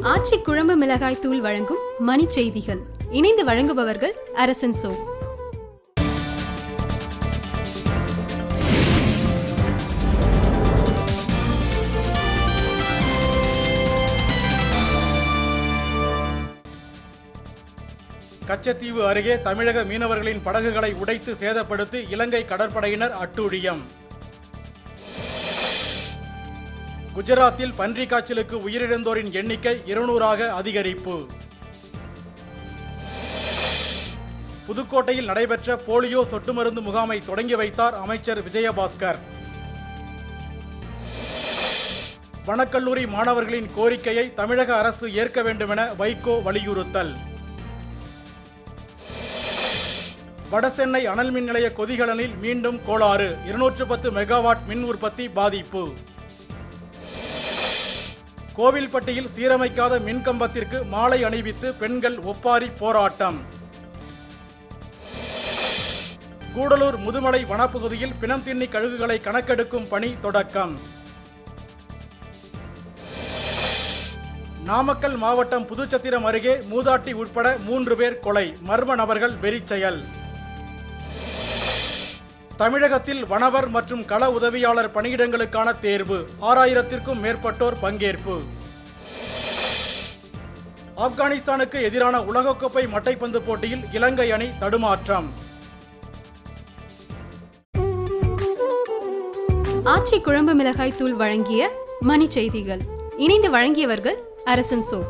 ஆச்சி குழம்பு மிளகாய் தூள் வழங்கும் மணி செய்திகள். இணைந்து வழங்குபவர்கள் அரசன் சோ. கச்சத்தீவு அருகே தமிழக மீனவர்களின் படகுகளை உடைத்து சேதப்படுத்தி இலங்கை கடற்படையினர் அட்டூழியம். குஜராத்தில் பன்றி காய்ச்சலுக்கு உயிரிழந்தோரின் எண்ணிக்கை 200ஆக அதிகரிப்பு. புதுக்கோட்டையில் நடைபெற்ற போலியோ சொட்டு மருந்து முகாமை தொடங்கி வைத்தார் அமைச்சர் விஜயபாஸ்கர். வனக்கல்லூரி மாணவர்களின் கோரிக்கையை தமிழக அரசு ஏற்க வேண்டுமென வைகோ வலியுறுத்தல். வடசென்னை அனல் மின் நிலைய கொதிகலனில் மீண்டும் கோளாறு, 210 மெகாவாட் மின் உற்பத்தி பாதிப்பு. கோவில்பட்டியில் சீரமைக்காத மின்கம்பத்திற்கு மாலை அணிவித்து பெண்கள் ஒப்பாரி போராட்டம். கூடலூர் முதுமலை வனப்பகுதியில் பிணம் தின்னி கழுகுகளை கணக்கெடுக்கும் பணி தொடக்கம். நாமக்கல் மாவட்டம் புதுச்சத்திரம் அருகே மூதாட்டி உட்பட 3 பேர் கொலை, மர்ம நபர்கள் வெறிச்செயல். தமிழகத்தில் வனவர் மற்றும் கள உதவியாளர் பணியிடங்களுக்கான தேர்வு, 6000த்திற்கும் மேற்பட்டோர் பங்கேற்பு. ஆப்கானிஸ்தானுக்கு எதிரான உலகக்கோப்பை மட்டைப்பந்து போட்டியில் இலங்கை அணி தடுமாற்றம். ஆச்சி குழம்பு மிளகாய் தூள் வழங்கிய மணி செய்திகள். இணைந்து வழங்கியவர்கள் அரசன் சோ.